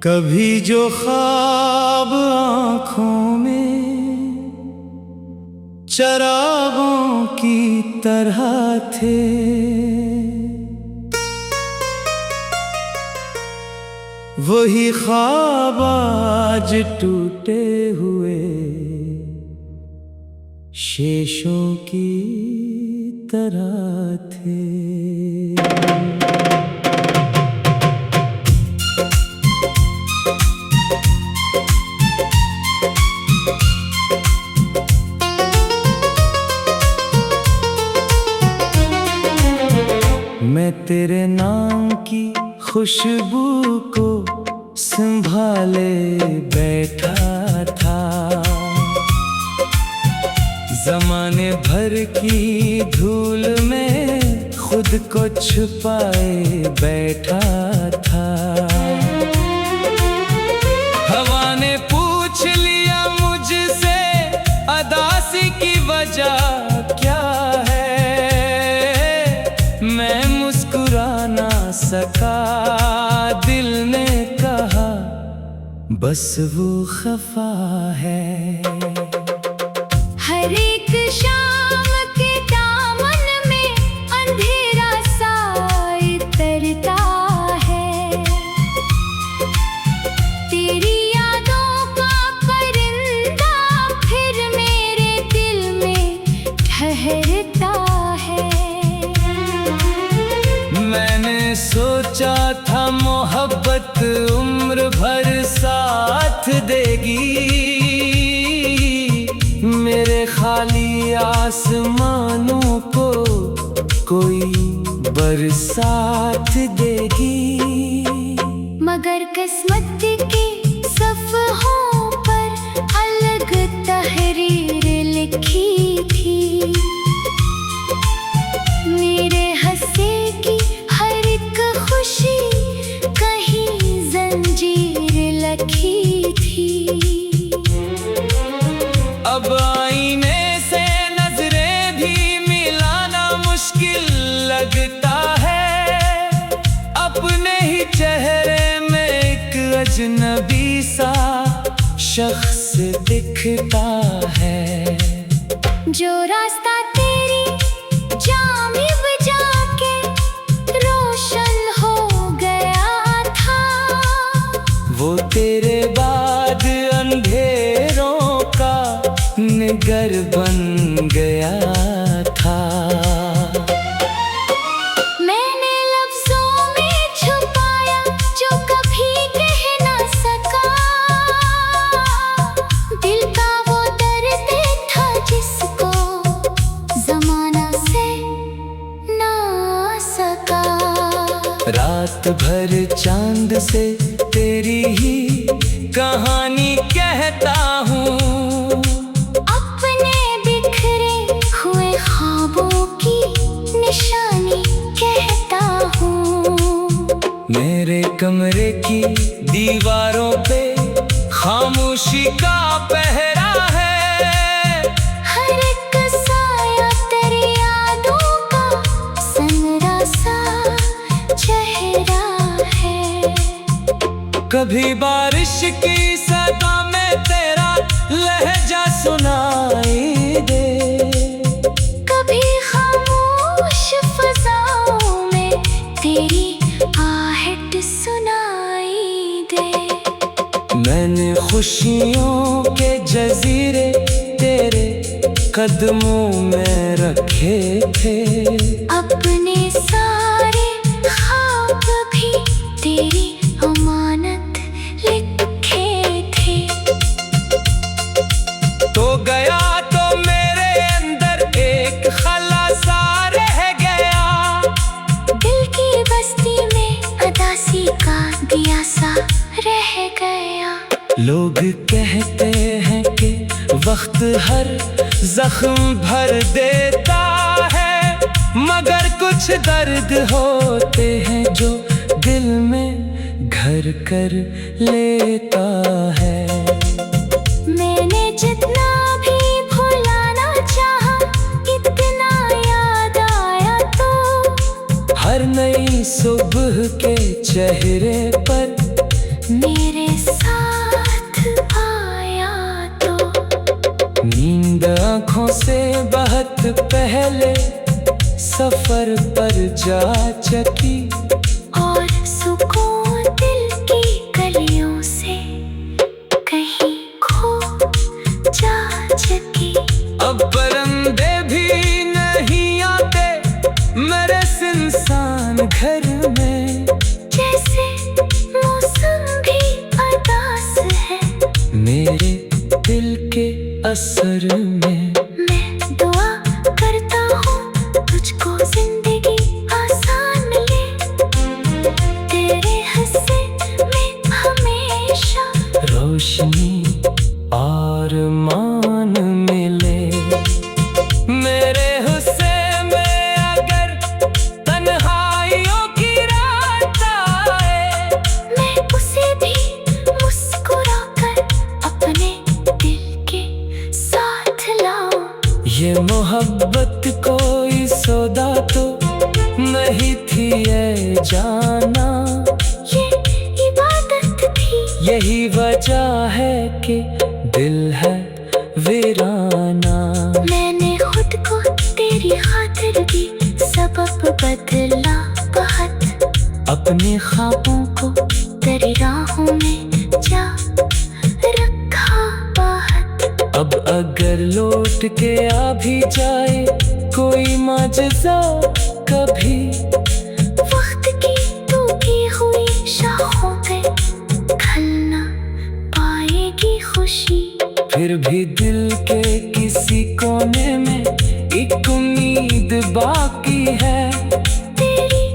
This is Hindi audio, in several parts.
कभी जो ख्वाब आँखों में चरागों की तरह थे, वही ख्वाब आज टूटे हुए शेषों की तरह थे। मैं तेरे नाम की खुशबू को संभाले बैठा था, ज़माने भर की धूल में खुद को छुपाए बैठा था। हवा ने पूछ लिया मुझसे अदासी की वजह क्या है, मैं मुस्कुरा ना सका, दिल ने कहा बस वो खफा है। हर एक शाम के दामन में अंधेरा सा इतरता है, तेरी यादों का परिंदा फिर मेरे दिल में ठहरता है। मैंने सोचा था मोहब्बत उम्र भर साथ देगी, मेरे खाली आसमानों को कोई बरसात देगी। मगर किस्मत के सफ़हों पर अलग तहरीर लिखी थी, मेरे हंसे की हर एक खुशी कहीं जंजीर लखी थी। अब आईने से नजरें भी मिलाना मुश्किल लगता है, अपने ही चेहरे में एक अजनबी सा शख्स दिखता है। जो रास्ता तेरी जामिब जाके रोशन हो गया था, वो तेरे बाद अंधेरों का निगर बन गया था। मैंने लफ्ज़ों में छुपाया जो कभी कह ना सका, दिल का वो दर्द था जिसको ज़माना से ना सका। रात भर चांद से तेरी ही कहानी कहता हूँ, अपने बिखरे हुए ख्वाबों की निशानी कहता हूँ। मेरे कमरे की दीवारों पे खामोशी का पहरा है, हर एक साया तेरी यादों का संवरा सा चेहरा है। कभी बारिश की सदा में तेरा लहजा सुनाई दे, कभी खामोश फ़ज़ाओं में तेरी आहट सुनाई दे। मैंने खुशियों के जजीरे तेरे कदमों में रखे थे, अपने सारे ख्वाब भी तेरी अमानत लिखे थे। तो गया तो मेरे अंदर एक खला सा रह गया, दिल की बस्ती में अदासी का दिया सा रह गया। लोग कहते हैं कि वक्त हर जख्म भर देता है, मगर कुछ दर्द होते हैं जो दिल में घर कर लेता है। मैंने जितना भी भुलाना चाहा, इतना याद आया तो हर नई सुबह के चेहरे पर मेरे आँखों से बहुत पहले सफर पर जा चकी, और सुकून दिल की गलियों से कहीं खो जा चकी। अब परिंदे भी नहीं आते मेरे सुनसान घर में, जैसे मौसम भी अदास है मेरे दिल के असर में। मैं दुआ करता हूँ तुझको जिंदगी आसान मिले, तेरे हिस्से में हमेशा रोशनी और मान मिले। मेरे हिस्से में अगर तन्हाइयों की रात आए, मैं उसे भी मुस्कुरा कर अपने दिल के साथ लाऊं। ये मोहब्बत कोई सौदा तो नहीं थी ये जाना, ये इबादत थी, यही वजह है कि दिल है वीराना। मैंने खुद को तेरी खातिर भी सबब बदला बहुत, अपने ख्वाबों को तेरी राहों में जा रखा बहुत। अब अगर लौट के आ भी जाए कोई माजज़ा कभी, वक्त की टूटी हुई शाखों पे खल ना पाएगी खुशी, फिर भी दिल के किसी कोने में एक उम्मीद बाकी है। तेरी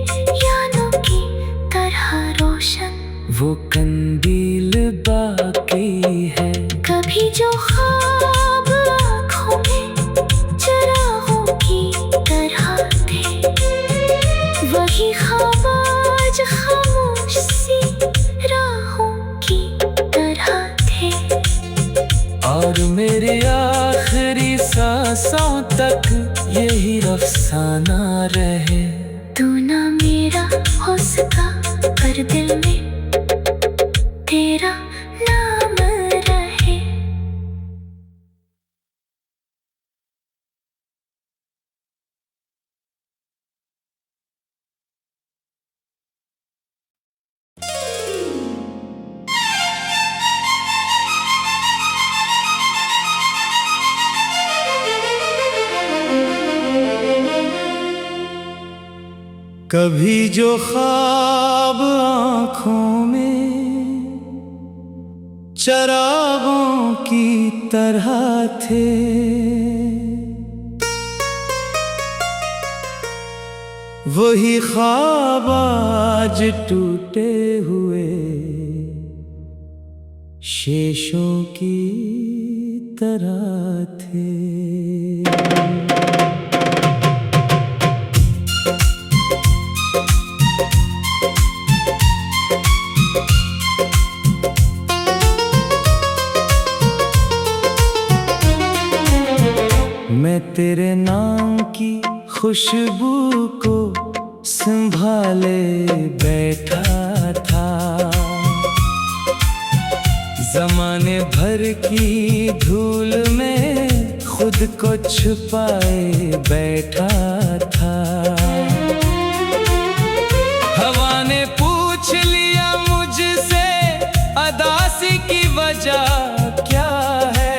यादों की तरह रोशन वो कंदील बाकी है। कभी जो ख्वाब आँखों में चिरागों की तरह थे, वही ख्वाब आज खामोश सी राहों की तरह थे। और मेरी आखिरी सांसों तक यही अफसाना रहे। तू ना मेरा हो सका पर दिल में तेरा नाम रहे। कभी जो ख्वाब आँखों में चरागों की तरह थे, वही ख्वाब आज टूटे हुए शेषों की तरह थे। मैं तेरे नाम की खुशबू को संभाले बैठा था, जमाने भर की धूल में खुद को छुपाए बैठा था। हवा ने पूछ लिया मुझसे अदासी की वजह क्या है,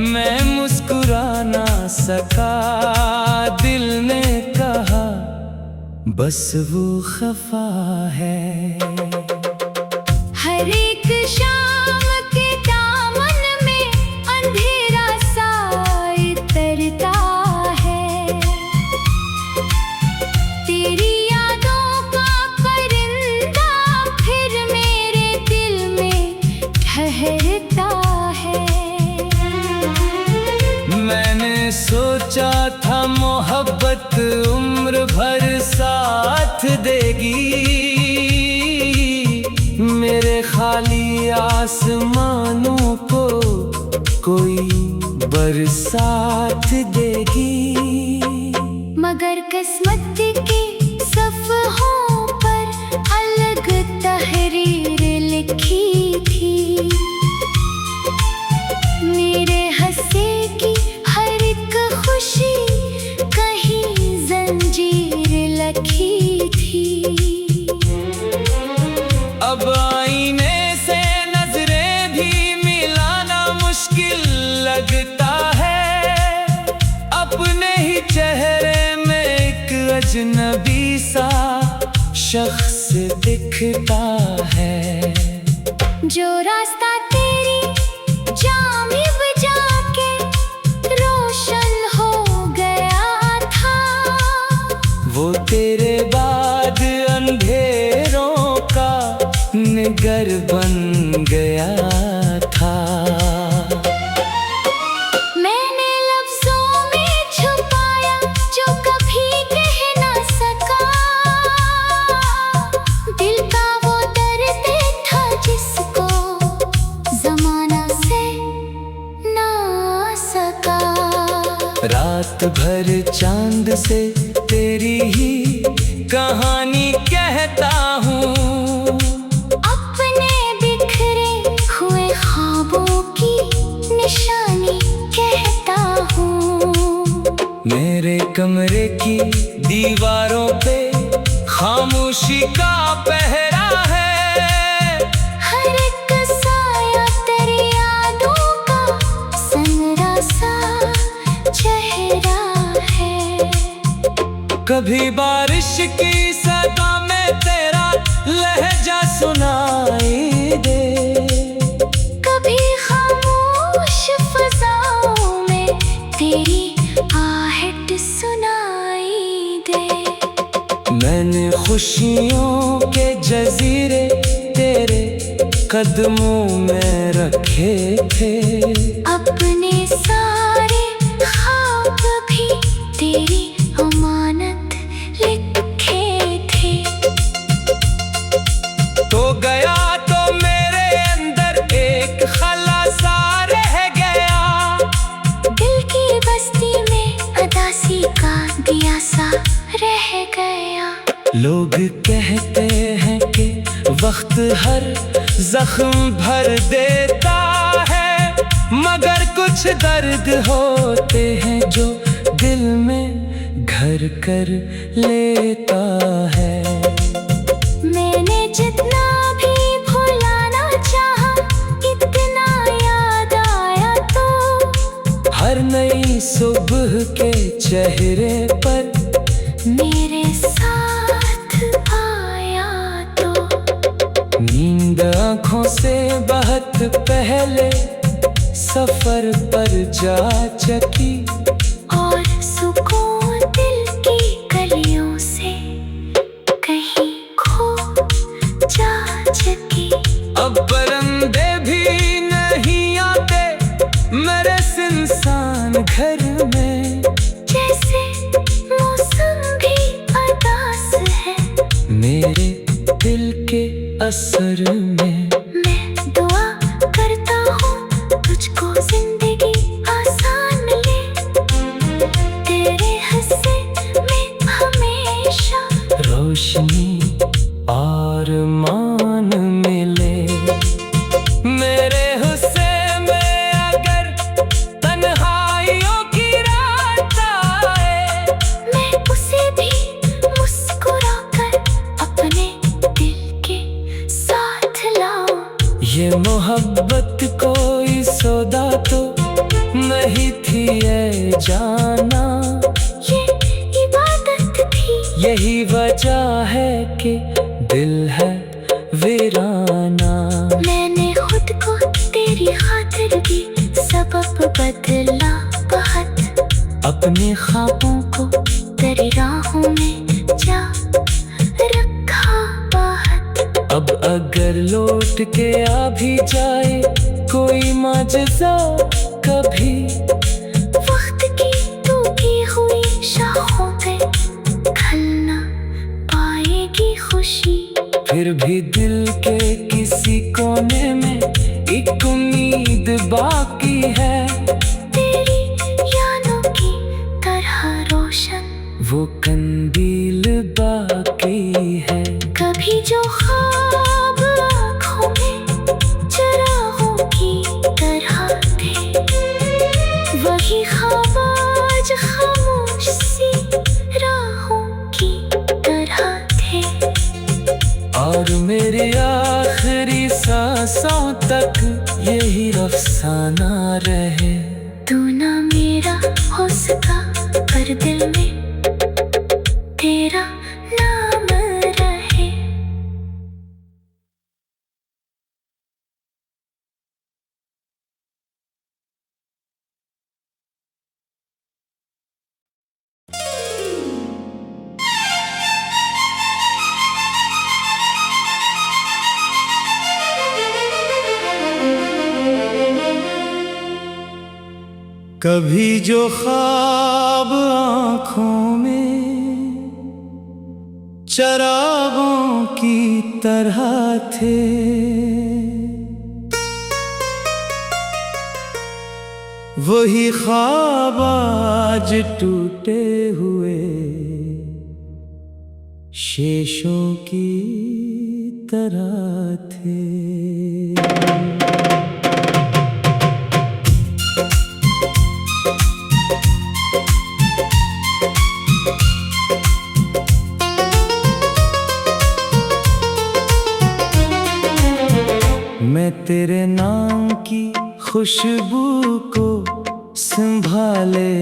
मैं मुस्कुरा ना सका। दिल ने कहा बस वो खफा है। हर एक शाम के दामन में अंधेरा सा इतरता है, तेरी यादों का परिंदा फिर मेरे दिल में ठहरता है। मैंने सोचा था मोहब्बत उम्र भर साथ देगी, मेरे खाली आसमानों को कोई बरसात देगी। मगर किस्मत के सफ़हों पर अलग तहरीर लिखी थी, मेरे हंसे शख्स दिखता है। जो रास्ता तेरी जानिब जाके रोशन हो गया था, वो तेरे बाद अंधेरों का निगर बन गया था। मैंने लफ्जों में छुपाया जो कभी कह ना सका, दिल का वो दर्द था जिसको जमाना से ना सका। रात भर चांद से तेरी ही कहानी कहता हूँ, अपने बिखरे हुए ख्वाबों की निशानी कहता हूँ। मेरे कमरे की दीवारों पे खामोशी का पहरा है। हर एक साया तेरी यादों का सनरा सा चेहरा है। कभी बारिश की सदा में तेरा लहजा सुनाई दे, कभी खामोश फजाओं में तेरी आहट सुनाई दे। मैंने खुशियों के जजीरे तेरे कदमों में रखे थे, अपने सारे ख्वाब भी तेरी अमानत लिखे थे। तो गया तो मेरे अंदर एक खलासा रह गया, दिल की बस्ती में अदासी का दिया सा रह गया। लोग कहते हैं कि वक्त हर जख्म भर देता है, मगर कुछ दर्द होते हैं जो दिल में घर कर लेता है। मैंने जितना भी भुलाना चाहा, इतना याद आया तो हर नई सुबह के चेहरे पर मेरे साथ आया तो। नींद आँखों से बहुत पहले सफर पर जा चकी, और सुकून दिल की गलियों से कहीं खो जा चकी। अब परिंदे भी नहीं आते मेरे सुनसान घर में, जैसे मौसम भी अदास है मेरे दिल के असर में। मैं दुआ करता हूँ तुझको जिंदगी आसान मिले, तेरे हिस्से में हमेशा रोशनी और मान मिले। मेरे हिस्से में अगर तन्हाइयों की रात आए, मैं उसे भी मुस्कुराकर अपने दिल के साथ लाऊं। ये मोहब्बत कोई सौदा तो नहीं थी ये जाना, ये इबादत थी। यही वजह है कि दिल है वीराना। मैंने खुद को तेरी खातिर की सबब बदला बहुत, अपने ख्वाबों को तेरी राहों में जा रखा बहुत। अब अगर लौट के आ भी जाए कोई माजज़ा कभी, वक्त की टूटी हुई शाखों पे खल ना पाएगी खुशी। फिर भी दिल के किसी कोने में एक उम्मीद बाकी है, तेरी यादों की तरह रोशन वो कंदील बाकी है। कभी जो ख्वाब आँखों में चिरागों की तरह थे, वही ख्वाब आज खामोश सी राहों की तरह थे। और मेरी आखिरी सांसों तक यही अफसाना रहे। तू ना मेरा हो सका पर दिल में तेरा नाम रहे। कभी जो ख्वाब आँखों में चरागों की तरह थे, वही ख्वाब आज टूटे हुए शेषों की तरह थे। मैं तेरे नाम की खुशबू को संभाले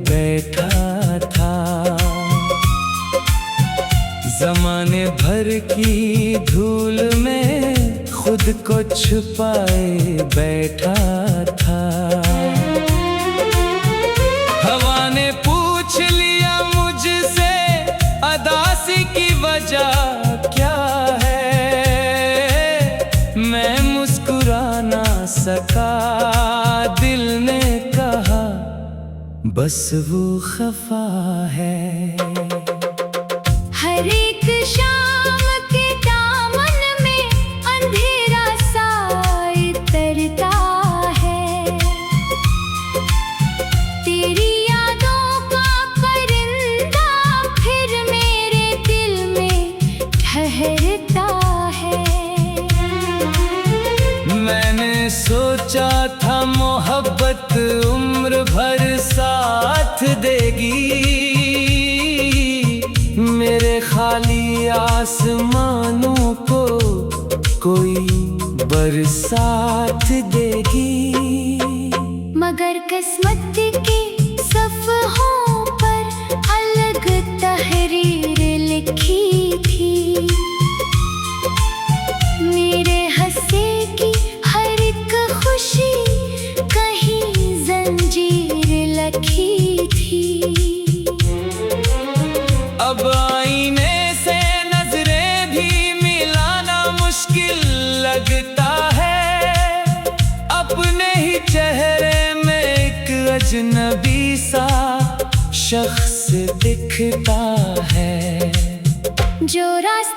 बैठा था, ज़माने भर की धूल में खुद को छुपाए बैठा था। हवा ने पूछ लिया मुझसे अदासी की वजह क्या है, मैं मुस्कुरा ना सका। दिल ने कहा बस वो खफा है। हर एक शाम के दामन में अंधेरा सा इतरता है, तेरी यादों का परिंदा फिर मेरे दिल में ठहरता है। मैंने सोचा था मोहब्बत उम्र भर साथ देगी, मेरे खाली आसमानों को कोई बरसात देगी। मगर किस्मत के सफ़हों पर अलग तहरीर लिखी थी, मेरे हंसे की हर एक खुशी कहीं जंजीर लखी थी। अब आईने से नजरें भी मिलाना मुश्किल लगता है, अपने ही चेहरे में एक अजनबी सा शख्स दिखता है। जो रास्ता